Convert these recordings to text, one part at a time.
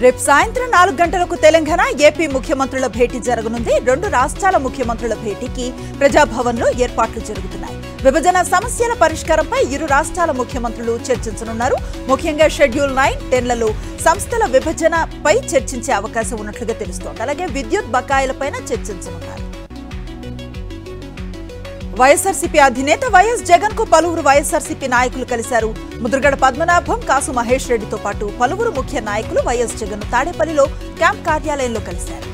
రేపు సాయంత్రం 4 గంటలకు తెలంగాణ ఏపీ ముఖ్యమంత్రుల భేటీ జరగనుంది. 2 రాష్ట్రాల ముఖ్యమంత్రుల భేటీకి ప్రజాభవన్లో ఏర్పాట్లు జరుగుతున్నాయి. విభజన సమస్యల పరిష్కారంపై ఇరు రాష్ట్రాల ముఖ్యమంత్రులు చర్చించనున్నారు. ముఖ్యంగా షెడ్యూల్ 9, 10లలో సంస్థల విభజనపై చర్చించే అవకాశం ఉన్నట్లుగా తెలుస్తోంది. అలాగే విద్యుత్ బకాయిలపైన చర్చించనున్నారు. వైఎస్ఆర్సీపీ అధినేత వైఎస్ జగన్ కు పలువురు వైఎస్ఆర్సీపీ నాయకులు కలిశారు. ముద్రగడ పద్మనాభం, కాసు మహేష్ రెడ్డితో పాటు పలువురు ముఖ్య నాయకులు వైఎస్ జగన్ తాడేపల్లిలో క్యాంప్ కార్యాలయంలో కలిశారు.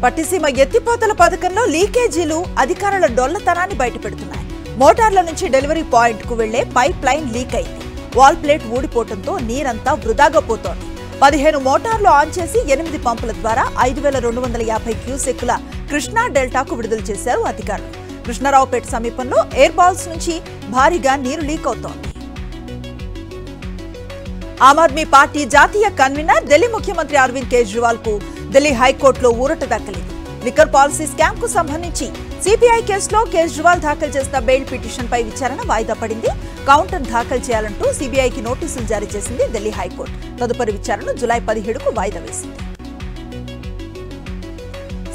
పట్టిసీమ ఎత్తిపోతల పథకంలో లీకేజీలు అధికారుల డొల్లతనాన్ని బయటపెడుతున్నాయి. మోటార్ల నుంచి డెలివరీ పాయింట్ కు వెళ్లే పైప్ లైన్ లీక్ అయింది. వాల్ ప్లేట్ ఊడిపోవడంతో నీరంతా వృధాగా పోతోంది. 15 మోటార్లు ఆన్ చేసి 8 పంపుల ద్వారా 5250 క్యూసెక్కుల కృష్ణా డెల్టాకు విడుదల చేశారు అధికారులు. కృష్ణారావుపేట సమీపంలో ఎయిర్ బాల్స్ నుంచి భారీగా నీరు లీక్ అవుతోంది. ఆమ్ ఆద్మీ పార్టీ జాతీయ కన్వీనర్ ఢిల్లీ ముఖ్యమంత్రి అరవింద్ కేజ్రీవాల్ కు ఢిల్లీ హైకోర్టులో ఊరట దక్కలేదు. లిక్కర్ పాలసీ స్కామ్ కు సంబంధించి సిబిఐ కేసులో కేజ్రీవాల్ దాఖలు చేసిన బెయిల్ పిటిషన్ పై విచారణ వాయిదా పడింది. కౌంటర్ దాఖలు చేయాలంటూ సిబిఐకి నోటీసులు జారీ చేసింది ఢిల్లీ హైకోర్టు. తదుపరి విచారణ జూలై 17కు వాయిదా వేసింది.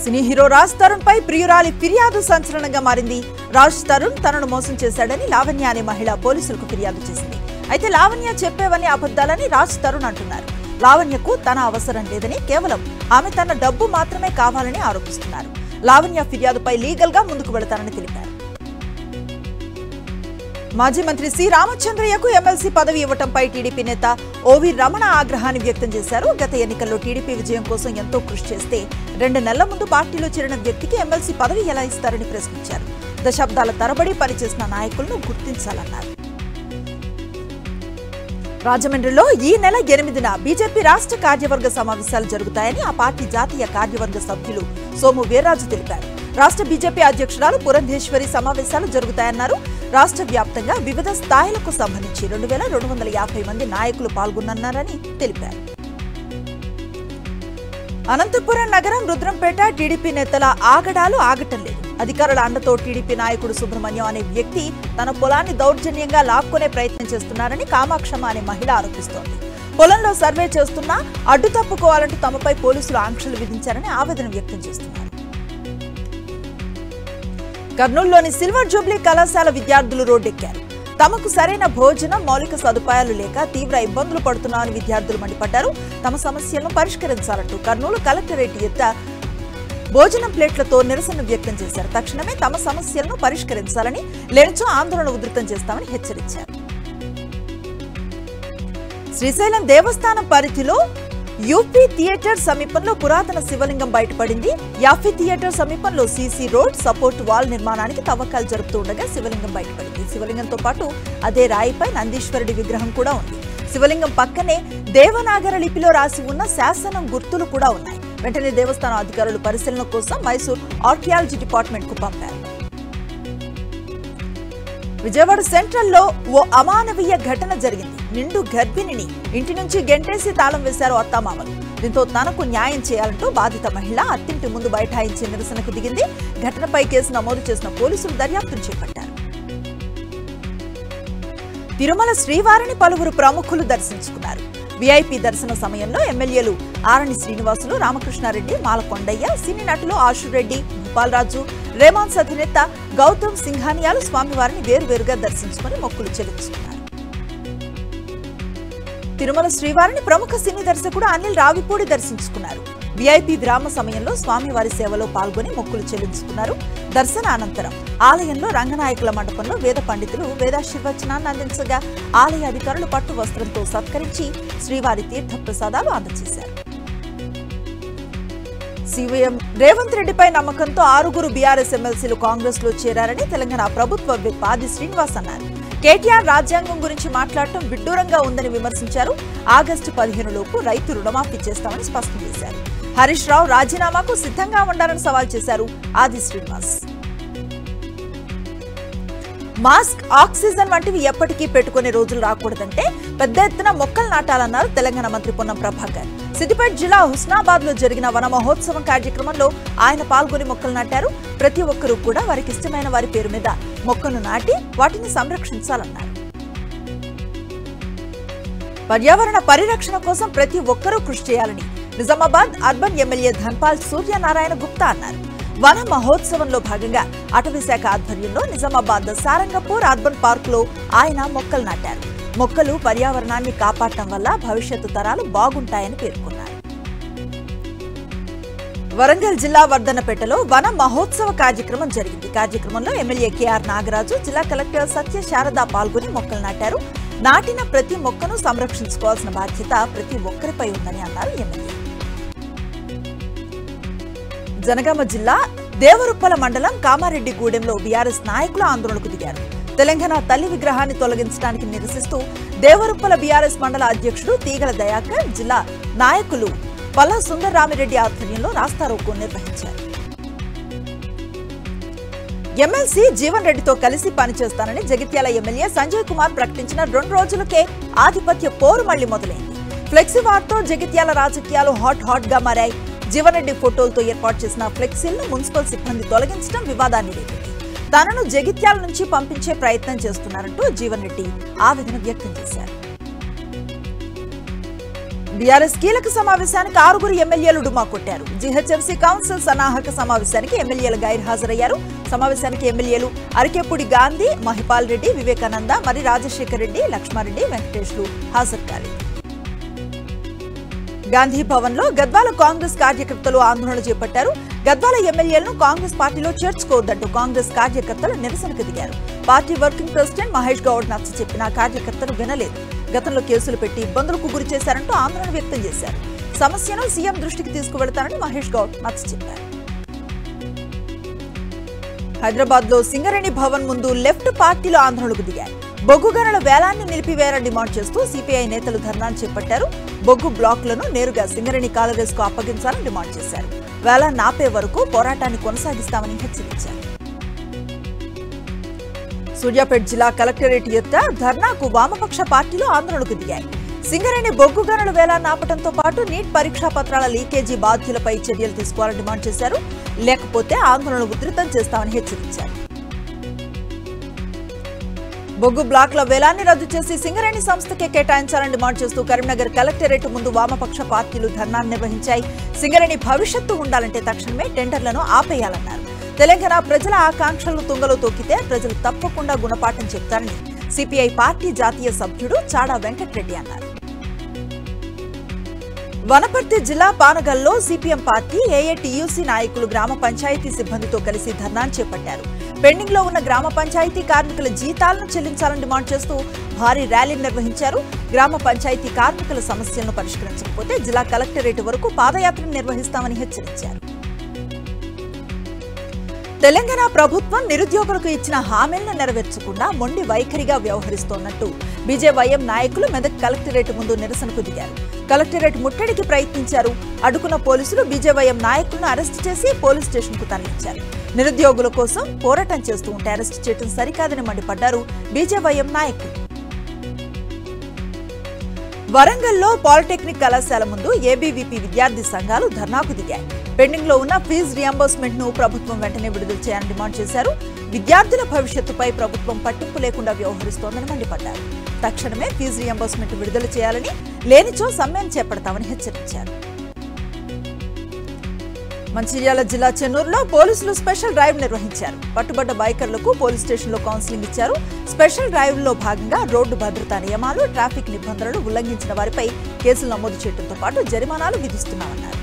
సినీ హీరో రాజ్ తరుణ్ పై ప్రియురాలి ఫిర్యాదు సంచలనంగా మారింది. రాజ్ తరుణ్ తనను మోసం చేశాడని లావణ్య అనే మహిళ పోలీసులకు ఫిర్యాదు చేసింది. అయితే లావణ్య చెప్పేవన్నీ అబద్దాలని రాజ్ తరుణ్ అంటున్నారు. లావణ్యకు తన అవసరం లేదని, కేవలం ఆమె తన డబ్బు మాత్రమే కావాలని ఆరోపిస్తున్నారు. లావణ్య ఫిర్యాదుపై లీగల్ గా ముందుకు వెళతారని తెలిపారు. మాజీ మంత్రి సి రామచంద్రయ్యకు ఎమ్మెల్సీ పదవి ఇవ్వడంపై టీడీపీ నేత ఓవి రమణ ఆగ్రహాన్ని వ్యక్తం చేశారు. గత ఎన్నికల్లో టీడీపీ విజయం కోసం ఎంతో కృషి చేస్తే 2 నెలల ముందు పార్టీలో చేరిన వ్యక్తికి ఎమ్మెల్సీ పదవి ఎలా ఇస్తారని ప్రశ్నించారు. దశాబ్దాల తరబడి పనిచేసిన నాయకులను గుర్తించాలన్నారు. రాజమండ్రిలో ఈ నెల 8న బీజేపీ రాష్ట్ర కార్యవర్గ సమావేశాలు జరుగుతాయని ఆ పార్టీ జాతీయ కార్యవర్గ సభ్యులు సోము వీర్రాజు తెలిపారు. రాష్ట్ర బీజేపీ అధ్యక్షురాలు పురంధేశ్వరి సమావేశాలు జరుగుతాయన్నారు. రాష్ట్ర వ్యాప్తంగా వివిధ స్థాయిలకు సంబంధించి 2250 మంది నాయకులు పాల్గొన్నారని తెలిపారు. అనంతపురం నగరం రుద్రంపేట టీడీపీ నేతల ఆగడాలు ఆగటం లేదు. అధికారుల అండతో టీడీపీ నాయకుడు సుబ్రహ్మణ్యం అనే వ్యక్తి తన పొలాన్ని దౌర్జన్యంగా లాక్కునే ప్రయత్నం చేస్తున్నారని కామాక్షమ్మ అనే మహిళ ఆరోపిస్తోంది. పొలంలో సర్వే చేస్తున్నా అడ్డు తప్పుకోవాలంటూ తమపై పోలీసులు ఆంక్షలు విధించారని ఆవేదన వ్యక్తం చేస్తున్నారు. కర్నూలులోని సిల్వర్ జూబ్లీ కళాశాల విద్యార్థులు రోడ్డెక్కారు. తమకు సరైన భోజనం, మౌలిక సదుపాయాలు లేక తీవ్ర ఇబ్బందులు పడుతున్నామని విద్యార్థులు మండిపడ్డారు. తమ సమస్యలను పరిష్కరించాలంటూ కర్నూలు కలెక్టరేట్ ఎదుట భోజనం ప్లేట్లతో నిరసన వ్యక్తం చేశారు. తక్షణమే తమ సమస్యలను పరిష్కరించాలని, లేనిచో ఆందోళన ఉధృతం చేస్తామని హెచ్చరించారు. శ్రీశైలం దేవస్థానం పరిధిలో యూపీ థియేటర్ సమీపంలో పురాతన శివలింగం బయటపడింది. యాఫీ థియేటర్ సమీపంలో సీసీ రోడ్, సపోర్ట్ వాల్ నిర్మాణానికి తవ్వకాలు జరుపుతూ ఉండగా శివలింగం బయటపడింది. శివలింగంతో పాటు అదే రాయిపై నందీశ్వరుడి విగ్రహం కూడా ఉంది. శివలింగం పక్కనే దేవనాగర లిపిలో రాసి ఉన్న శాసనం గుర్తులు కూడా ఉన్నాయి. వెంటనే దేవస్థానం అధికారులు పరిశీలన కోసం మైసూర్ ఆర్కియాలజీ డిపార్ట్మెంట్ కు పంపారు. విజయవాడ సెంట్రల్లో ఓ అమానవీయ ఘటన జరిగింది. నిండు గర్భిణిని ఇంటి నుంచి గెంటేసి తాళం వేశారు అత్తామామలు. దీంతో తనకు న్యాయం చేయాలంటూ బాధిత మహిళ అత్తింటి ముందు బైఠాయించి నిరసనకు దిగింది. ఘటనపై కేసు నమోదు చేసిన పోలీసులు దర్యాప్తును చేపట్టారు. తిరుమల శ్రీవారిని పలువురు ప్రముఖులు దర్శించుకున్నారు. వీఐపీ దర్శన సమయంలో ఎమ్మెల్యేలు ఆరణి శ్రీనివాసులు, రామకృష్ణారెడ్డి, మాలకొండయ్య, సినీ నటులు ఆశురెడ్డి, భూపాలరాజు, రేమాన్స్ అధినేత గౌతమ్ సింఘానియాలు స్వామివారిని వేరువేరుగా దర్శించుకుని మొక్కులు చెల్లించుకున్నారు. తిరుమల శ్రీవారిని ప్రముఖ సినీ దర్శకుడు అనిల్ రావిపూడి దర్శించుకున్నారు. వీఐపీ విరామ సమయంలో స్వామివారి సేవలో పాల్గొని మొక్కులు చెల్లించుకున్నారు. దర్శన అనంతరం ఆలయంలో రంగనాయకుల మండపంలో వేద పండితులు వేదాశీర్వచనాన్ని అందించగా ఆలయ అధికారులు పట్టు వస్త్రంతో సత్కరించి శ్రీవారి తీర్థ ప్రసాదాలు అందజేశారు. సీఎం రేవంత్ రెడ్డిపై నమ్మకంతో 6 బీఆర్ఎస్ ఎమ్మెల్సీలు కాంగ్రెస్ లో చేరారని తెలంగాణ ప్రభుత్వ విప్ ఆది శ్రీనివాస్ అన్నారు. కేటీఆర్ రాజ్యాంగం గురించి మాట్లాడటం విడ్డూరంగా ఉందని విమర్శించారు. ఆగస్టు 15 లోపు రైతు రుణమాఫీ చేస్తామని స్పష్టం చేశారు. హరీష్ రావు రాజీనామాకు సిద్ధంగా ఉండాలని సవాల్ చేశారు ఆది శ్రీనివాస్. మాస్క్, ఆక్సిజన్ వంటివి ఎప్పటికీ పెట్టుకునే రోజులు రాకూడదంటే పెద్ద ఎత్తున మొక్కలు నాటాలన్నారు తెలంగాణ మంత్రి పొన్నం ప్రభాకర్. సిద్దిపేట జిల్లా హుస్నాబాద్ లో జరిగిన వన మహోత్సవం కార్యక్రమంలో ఆయన పాల్గొని మొక్కలు నాటారు. ప్రతి ఒక్కరూ కూడా వారికి ఇష్టమైన వారి పేరు మీద మొక్కను నాటి వాటిని సంరక్షించాలన్నారు. పర్యావరణ పరిరక్షణ కోసం ప్రతి ఒక్కరూ కృషి చేయాలని నిజామాబాద్ అర్బన్ ఎమ్మెల్యే ధన్పాల్ సూర్యనారాయణ గుప్తా అన్నారు. వన మహోత్సవంలో భాగంగా అటవీ శాఖ ఆధ్వర్యంలో నిజామాబాద్ సారంగపూర్ అర్బన్ పార్క్ లో ఆయన మొక్కలు నాటారు. మొక్కలు పర్యావరణాన్ని కాపాడటం వల్ల భవిష్యత్తు తరాలు బాగుంటాయని పేర్కొన్నారు. వరంగల్ జిల్లా వర్ధనపేటలో వన మహోత్సవ కార్యక్రమం జరిగింది. కార్యక్రమంలో ఎమ్మెల్యే కేఆర్ నాగరాజు, జిల్లా కలెక్టర్ సత్య శారద పాల్గొని మొక్కలు నాటారు. నాటిన ప్రతి మొక్కను సంరక్షించుకోవాల్సిన బాధ్యత ప్రతి ఒక్కరిపై ఉందని అన్నారు ఎమ్మెల్యే. జనగామ జిల్లా దేవరుప్పల మండలం కామారెడ్డిగూడెంలో బీఆర్ఎస్ నాయకులు ఆందోళనకు దిగారు. తెలంగాణ తల్లి విగ్రహాన్ని తొలగించడానికి నిరసిస్తూ దేవరుప్పల బీఆర్ఎస్ మండల అధ్యక్షుడు తీగల దయాకర్, జిల్లా నాయకులు పల్లా సుందరరామిరెడ్డి ఆధ్వర్యంలో రాస్తారోకో నిర్వహించారు. ఎమ్మెల్సీ జీవన్ రెడ్డితో కలిసి పనిచేస్తానని జగిత్యాల ఎమ్మెల్యే సంజయ్ కుమార్ ప్రకటించిన 2 రోజులకే ఆధిపత్య పోరు మళ్లీ మొదలైంది. ఫ్లెక్సీ వార్తో జగిత్యాల రాజకీయాలు హాట్ గా మారాయి. జీవన్ రెడ్డి ఫోటోలతో ఏర్పాటు చేసిన ఫ్లెక్సీలను మున్సిపల్ సిబ్బంది తొలగించడం వివాదాన్ని రేపింది. తనను జగిత్యాల నుంచి పంపించే ప్రయత్నం చేస్తున్నారంటూ జీవన్ రెడ్డి ఆవేదన వ్యక్తం చేశారు. బీఆర్ఎస్ కీలక సమావేశానికి 6 ఎమ్మెల్యేలు డుమా కొట్టారు. జీహెచ్ఎంసీ కౌన్సిల్ సన్నాహక సమావేశానికి ఎమ్మెల్యేలు గైర్హాజరయ్యారు. సమావేశానికి ఎమ్మెల్యేలు అరికెపూడి గాంధీ, మహిపాల్ రెడ్డి, వివేకానంద, మరి రాజశేఖర్ రెడ్డి, లక్ష్మారెడ్డి, వెంకటేష్లు హాజరు కాలేదు. గాంధీ భవన్ లో గద్వాల కాంగ్రెస్ కార్యకర్తలు ఆందోళన చేపట్టారు. గద్వాల ఎమ్మెల్యేలను కాంగ్రెస్ పార్టీలో చేర్చుకోవద్దంటూ కాంగ్రెస్ కార్యకర్తలు నిరసనకు దిగారు. Party working president Mahesh Goud నచ్చ చెప్పిన కార్యకర్తలు వినలేదు. గతంలో కేసులు పెట్టి ఇబ్బందులకు గురి చేశారంటూ ఆందోళన వ్యక్తం చేశారు. సమస్యను సీఎం దృష్టికి తీసుకువెళతారని మహేష్ గౌడ్ నచ్చ చెప్పారు. హైదరాబాద్ లో సింగరేణి భవన్ ముందు లెఫ్ట్ పార్టీలో ఆందోళనకు దిగారు. బొగ్గు గనుల వేలాన్ని నిలిపివేయాలని డిమాండ్ చేస్తూ సిపిఐ నేతలు ధర్నాను చేపట్టారు. బొగ్గు బ్లాక్లను నేరుగా సింగరేణి కాలరీస్ కు అప్పగించాలని డిమాండ్ చేశారు. వేలాన్ని ఆపే వరకు పోరాటాన్ని కొనసాగిస్తామని హెచ్చరించారు. సూర్యాపేట జిల్లా కలెక్టరేట్ ఎదుట ధర్నాకు వామపక్ష పార్టీలు ఆందోళనకు దిగాయి. సింగరేణి బొగ్గు గనుల వేలాన్ని ఆపడంతో పాటు నీట్ పరీక్షా పత్రాల లీకేజీ బాధ్యులపై చర్యలు తీసుకోవాలని డిమాండ్ చేశారు. లేకపోతే ఆందోళన ఉధృతం చేస్తామని హెచ్చరించారు. బొగ్గు బ్లాక్ల వేలాన్ని రద్దు చేసి సింగరేణి సంస్థకే కేటాయించాలని డిమాండ్ చేస్తూ కరీంనగర్ కలెక్టరేట్ ముందు వామపక్ష పార్టీలు ధర్నాను నిర్వహించాయి. సింగరేణి భవిష్యత్తు ఉండాలంటే తక్షణమే టెండర్లను ఆపేయాలన్నారు. తెలంగాణ ప్రజల ఆకాంక్షలను తుంగలో తొక్కితే ప్రజలు తప్పకుండా గుణపాఠం చెప్తారని సిపిఐ పార్టీ జాతీయ సభ్యుడు చాడా వెంకటరెడ్డి అన్నారు. వనపర్తి జిల్లా పానగల్లో సిపిఎం పార్టీ ఏఐటియుసి నాయకులు గ్రామ పంచాయతీ సిబ్బందితో కలిసి ధర్నాను చేపట్టారు. పెండింగ్ లో ఉన్న గ్రామ పంచాయతీ కార్మికుల జీతాలను చెల్లించాలని డిమాండ్ చేస్తూ భారీ ర్యాలీని నిర్వహించారు. గ్రామ పంచాయతీ కార్మికుల సమస్యలను పరిష్కరించకపోతే జిల్లా కలెక్టరేట్ వరకు పాదయాత్రను నిర్వహిస్తామని హెచ్చరించారు. తెలంగాణ ప్రభుత్వం నిరుద్యోగులకు ఇచ్చిన హామీలను నెరవేర్చకుండా మొండి వైఖరిగా వ్యవహరిస్తోన్నట్టు బీజేవైఎం నాయకులు మెదక్ కలెక్టరేట్ ముందు నిరసనకు దిగారు. కలెక్టరేట్ ముట్టడికి ప్రయత్నించారు. అడ్డుకున్న పోలీసులు బీజేవైఎం నాయకులను అరెస్టు చేసి పోలీస్ స్టేషన్ కు తరలించారు. నిరుద్యోగుల కోసం పోరాటం చేస్తూ ఉంటే అరెస్టు చేయడం సరికాదని మండిపడ్డారు బీజేవైఎం నాయకులు. వరంగల్లో పాలిటెక్నిక్ కళాశాల ముందు ఏబీవీపీ విద్యార్థి సంఘాలు ధర్నాకు దిగాయి. పెండింగ్ లో ఉన్న ఫీజు రియంబర్స్మెంట్ ను ప్రభుత్వం వెంటనే విడుదల చేయాలని డిమాండ్ చేశారు. విద్యార్థుల భవిష్యత్తుపై ప్రభుత్వం పట్టింపు లేకుండా వ్యవహరిస్తోందని మండిపడ్డారు. తక్షణమే ఫీజు రియంబర్స్మెంట్ విడుదల చేయాలని, లేనిచో సమ్మెను చేపడతామని హెచ్చరించారు. మంచిర్యాల జిల్లా చెన్నూరులో పోలీసులు స్పెషల్ డ్రైవ్ నిర్వహించారు. పట్టుబడ్డ బైకర్లకు పోలీస్ స్టేషన్ లో కౌన్సిలింగ్ ఇచ్చారు. స్పెషల్ డ్రైవ్ లో భాగంగా రోడ్డు భద్రతా నియమాలు, ట్రాఫిక్ నిబంధనలు ఉల్లంఘించిన వారిపై కేసులు నమోదు చేయడంతో పాటు జరిమానాలు విధిస్తున్నామన్నారు.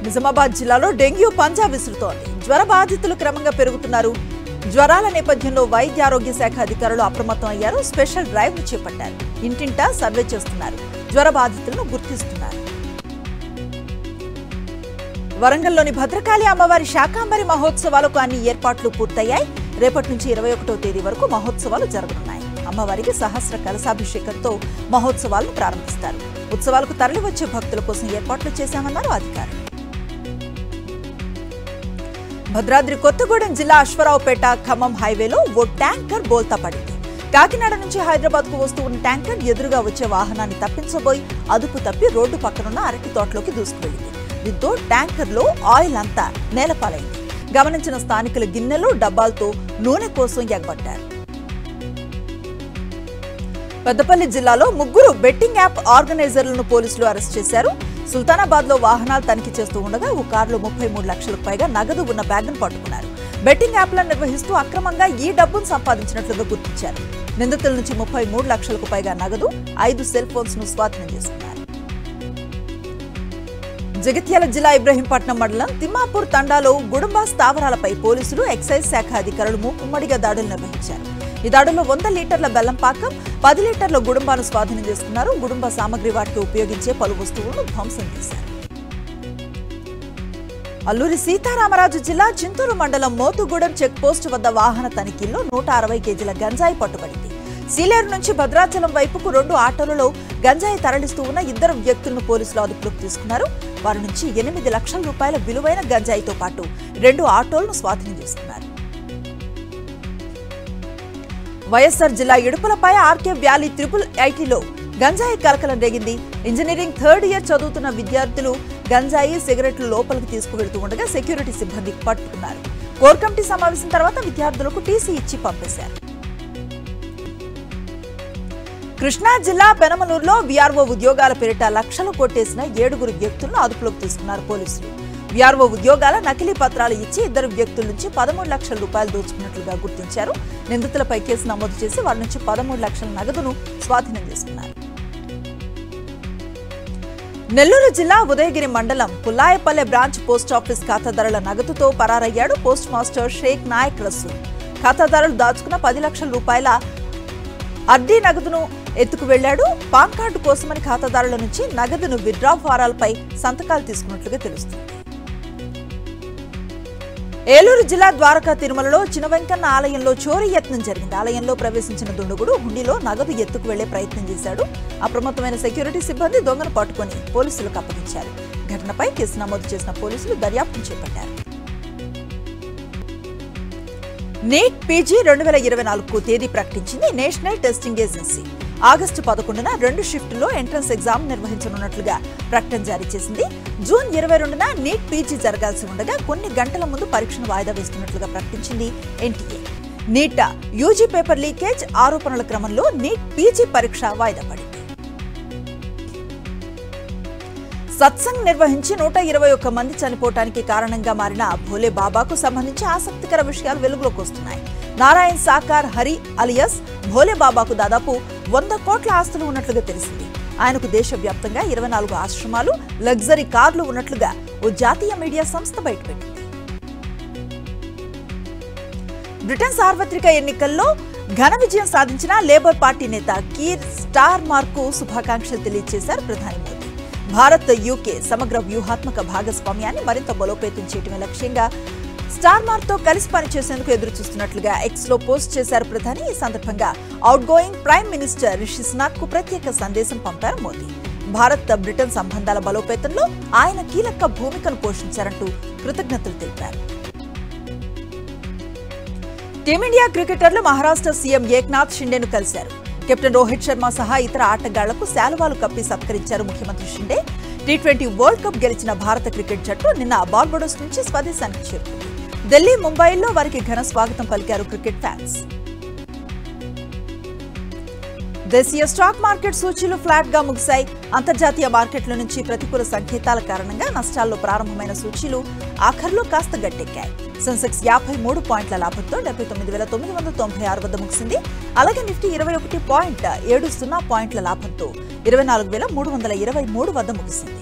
నిజామాబాద్ జిల్లాలో డెంగ్యూ పంజా విసురుతోంది. జ్వర బాధితులు క్రమంగా పెరుగుతున్నారు. జ్వరాల నేపథ్యంలో వైద్య ఆరోగ్య శాఖ అధికారులు అప్రమత్తం అయ్యారు. స్పెషల్ డ్రైవ్ ను చేపట్టారు. ఇంటింటా సర్వే చేస్తున్నారు. జ్వర బాధితులను గుర్తిస్తున్నారు. వరంగల్లోని భద్రకాళి అమ్మవారి శాకాంబరి మహోత్సవాలకు అన్ని ఏర్పాట్లు పూర్తయ్యాయి. రేపటి నుంచి 21వ తేదీ వరకు మహోత్సవాలు జరగనున్నాయి. అమ్మవారికి సహస్ర కలశాభిషేకంతో మహోత్సవాలను ప్రారంభిస్తారు. ఉత్సవాలకు తరలివచ్చే భక్తుల కోసం ఏర్పాట్లు చేశామన్నారు అధికారులు. భద్రాద్రి కొత్తగూడెం జిల్లా అశ్వరావుపేట ఖమ్మం హైవేలో ఓ ట్యాంకర్ బోల్తా పడింది. కాకినాడ నుంచి హైదరాబాద్ కు వస్తూ ఉన్న ట్యాంకర్ ఎదురుగా వచ్చే వాహనాన్ని తప్పించబోయి అదుపు తప్పి రోడ్డు పక్కనున్న అరటి తోటలోకి దూసుకువెళ్లింది. దీంతో ట్యాంకర్ లో ఆయిల్ అంతా నేలపాలైంది. గమనించిన స్థానికులు గిన్నెలు, డబ్బాలతో నూనె కోసం ఎగబడ్డారు. పెద్దపల్లి జిల్లాలో ముగ్గురు బెట్టింగ్ యాప్ ఆర్గనైజర్లను పోలీసులు అరెస్ట్ చేశారు. సుల్తానాబాద్ లో వాహనాలు తనిఖీ చేస్తూ ఉండగా ఓ కారులో 33 లక్షలకు పైగా నగదు ఉన్న బ్యాగ్ను పట్టుకున్నారు. బెట్టింగ్ యాప్లను నిర్వహిస్తూ అక్రమంగా ఈ డబ్బును సంపాదించినట్లుగా గుర్తించారు. నిందితుల నుంచి 33 లక్షలకు పైగా నగదు, 5 సెల్ ఫోన్స్ ను స్వాధీనం చేసుకున్నారు. జగిత్యాల జిల్లా ఇబ్రహీంపట్నం మండలం తిమ్మాపూర్ తండాలో గుడుంబ స్థావరాలపై పోలీసులు ఎక్సైజ్ శాఖ అధికారులు మూకుమ్మడిగా దాడులు నిర్వహించారు. ఈ దాడుల్లో 100 లీటర్ల బెల్లం పాకం, 10 లీటర్ల గుడుంబాను స్వాధీనం చేసుకున్నారు. గుడుంబ సామగ్రి వాటికి ఉపయోగించే పలు వస్తువులను ధ్వంసం చేశారు. అల్లూరి సీతారామరాజు జిల్లా చింతూరు మండలం మోతుగూడెం చెక్ పోస్ట్ వద్ద వాహన తనిఖీల్లో 160 కేజీల గంజాయి పట్టుబడింది. సీలేరు నుంచి భద్రాచలం వైపుకు 2 ఆటోలలో గంజాయి తరలిస్తూ ఉన్న 2 వ్యక్తులను పోలీసులు అదుపులోకి తీసుకున్నారు. వారి నుంచి 8 లక్షల రూపాయల విలువైన గంజాయితో పాటు 2 ఆటోలను స్వాధీనం చేసుకున్నారు. వైఎస్ఆర్ జిల్లా ఇడుపులపై ఆర్కే వ్యాలీ IIITలో గంజాయి కలకలం రేగింది. ఇంజనీరింగ్ 3rd ఇయర్ చదువుతున్న విద్యార్థులు గంజాయి, సిగరెట్లు లోపలికి తీసుకువెళ్తూ ఉండగా సెక్యూరిటీ సిబ్బంది పట్టుకున్నారు. కోర్ కమిటీ సమావేశం తర్వాత విద్యార్థులకు టీసీ ఇచ్చి పంపేశారు. కృష్ణా జిల్లా పెనమలూరులో వీఆర్ఓ ఉద్యోగాల పేరిట లక్షలు కొట్టేసిన 7 వ్యక్తులను అదుపులోకి తీసుకున్నారు పోలీసులు. వీఆర్ఓ ఉద్యోగాల నకిలీ పత్రాలు ఇచ్చి 2 వ్యక్తుల నుంచి 13 లక్షల రూపాయలు దోచుకున్నట్లుగా గుర్తించారు. నిందితులపై కేసు నమోదు చేసి వారి నుంచి 13 లక్షల నగదును స్వాధీనం చేసుకున్నారు. నెల్లూరు జిల్లా ఉదయగిరి మండలం పుల్లాయపల్లె బ్రాంచ్ పోస్టాఫీస్ ఖాతాదారుల నగదుతో పరారయ్యాడు పోస్ట్ మాస్టర్ షేక్ నాయక్ రసూల్. ఖాతాదారులు దాచుకున్న 10 లక్షల రూపాయల అర్డీ నగదును ఎత్తుకు వెళ్లాడు. పాన్ కార్డు కోసమని ఖాతాదారుల నుంచి నగదును విత్డ్రా ఫారాలపై సంతకాలు తీసుకున్నట్లుగా తెలుస్తుంది. ఏలూరు జిల్లా ద్వారకా తిరుమలలో చినవెంకన్న ఆలయంలో చోరీ యత్నం జరిగింది. ఆలయంలో ప్రవేశించిన దుండగుడు హుండీలో నగదు ఎత్తుకు వెళ్లే ప్రయత్నం చేశాడు. అప్రమత్తమైన సెక్యూరిటీ సిబ్బంది దొంగను పట్టుకుని పోలీసులకు అప్పగించారు. ఘటనపై కేసు నమోదు చేసిన పోలీసులు దర్యాప్తు చేపట్టారు. నీట్ పీజీ 2024కు తేదీ ప్రకటించింది నేషనల్ టెస్టింగ్ ఏజెన్సీ. ఆగస్టు 11న 2 షిఫ్టుల్లో ఎంట్రన్స్ ఎగ్జామ్ నిర్వహించనున్నట్లుగా ప్రకటన జారీ చేసింది. జూన్ 22న నీట్ పీజీ జరగాల్సి ఉండగా కొన్ని గంటల ముందు పరీక్షను వాయిదా వేస్తున్నట్లుగా ప్రకటించింది NTA. NEET UG paper leakage ఆరోపణల క్రమంలో నీట్ పీజీ పరీక్ష వాయిదా పడింది. సత్సంగ్ నిర్వహించి 121 మంది చనిపోవటానికి కారణంగా మారిన భోలే బాబాకు సంబంధించి ఆసక్తికర విషయాలు వెలుగులోకి వస్తున్నాయి. నారాయణ్ సాకార్ హరి అలియస్ భోలే బాబాకు దాదాపు 100 కోట్ల ఆస్తులు ఉన్నట్లుగా తెలిసింది. ఆయనకు దేశవ్యాప్తంగా 24 ఆశ్రమాలు, లగ్జరీ కార్లు ఉన్నట్లుగా ఓ జాతీయ మీడియా సంస్థ బయటపెట్టింది. బ్రిటన్ సార్వత్రిక ఎన్నికల్లో ఘన విజయం సాధించిన లేబర్ పార్టీ నేత కీర్ స్టార్మర్కు శుభాకాంక్షలు తెలియజేశారు ప్రధాని మోదీ. భారత్ యూకే సమగ్ర వ్యూహాత్మక భాగస్వామ్యాన్ని మరింత బలోపేతం చేయడమే లక్ష్యంగా స్టార్మర్తో కలిసి పనిచేసేందుకు ఎదురుచూస్తున్నట్లుగా ఎక్స్లో పోస్ట్ చేశారు ప్రధాని. ఈ సందర్భంగా outgoing prime minister Rishi సునాక్కు ప్రత్యేక సందేశం పంపారు మోదీ. భారత్ బ్రిటన్ సంబంధాల బలోపేతంలో ఆయన కీలక భూమికను పోషించారంటూ కృతజ్ఞతలు తెలిపారు. టీమిండియా క్రికెటర్లు మహారాష్ట్ర సీఎం ఏక్నాథ్ షిండేను కలిశారు. కెప్టెన్ రోహిత్ శర్మ సహా ఇతర ఆటగాళ్లకు శాలువాలు కప్పి సత్కరించారు ముఖ్యమంత్రి షిండే. T20 వరల్డ్ కప్ గెలిచిన భారత క్రికెట్ జట్టు నిన్న బార్బడోస్ నుంచి స్వదేశానికి చేరుకుంది. ఢిల్లీ, ముంబైల్లో వారికి ఘన స్వాగతం పలికారు క్రికెట్ ఫ్యాన్స్. దేశీయ స్టాక్ మార్కెట్ సూచీలు ఫ్లాట్ గా ముగిశాయి. అంతర్జాతీయ మార్కెట్ల నుంచి ప్రతికూల సంకేతాల కారణంగా నష్టాల్లో ప్రారంభమైన సూచీలు ఆఖర్లో కాస్త గట్టెక్కాయి. సెన్సెక్స్ 53 పాయింట్ల లాభంతో 79,996 వద్ద ముగిసింది. అలాగే నిఫ్టీ 21.70 పాయింట్ల లాభంతో 24,323 వద్ద ముగిసింది.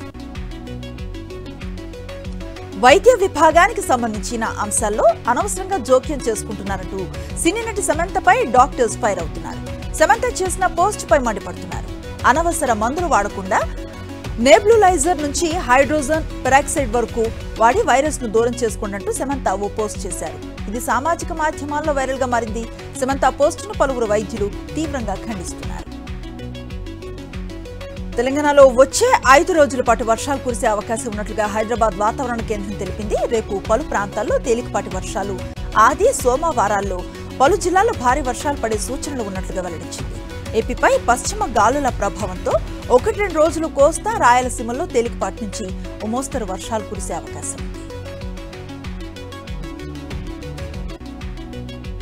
వైద్య విభాగానికి సంబంధించిన అంశాల్లో అనవసరంగా జోక్యం చేసుకుంటున్నారంటూ సినీ నటి సమంతపై డాక్టర్స్ ఫైర్ అవుతున్నారు. సమంత చేసిన పోస్ట్ పై మండిపడుతున్నారు. అనవసర మందులు వాడకుండా నెబ్యులైజర్ నుంచి హైడ్రోజన్ పెరాక్సైడ్ వరకు వాడి వైరస్ ను దూరం చేసుకున్నట్టు సమంత ఓ పోస్ట్ చేశారు. ఇది సామాజిక మాధ్యమాల్లో వైరల్ గా మారింది. సమంత పోస్ట్ ను పలువురు వైద్యులు తీవ్రంగా ఖండిస్తున్నారు. తెలంగాణలో వచ్చే 5 రోజుల పాటు వర్షాలు కురిసే అవకాశం ఉన్నట్లుగా హైదరాబాద్ వాతావరణ కేంద్రం తెలిపింది. రేపు పలు ప్రాంతాల్లో తేలికపాటి వర్షాలు, ఆది సోమవారాల్లో పలు జిల్లాల్లో భారీ వర్షాలు పడే సూచనలు ఉన్నట్లుగా వెల్లడించింది. ఏపీపై పశ్చిమ గాలుల ప్రభావంతో 1-2 రోజులు కోస్తా, రాయలసీమల్లో తేలికపాటి నుంచి ఓ మోస్తరు వర్షాలు కురిసే అవకాశం ఉంది.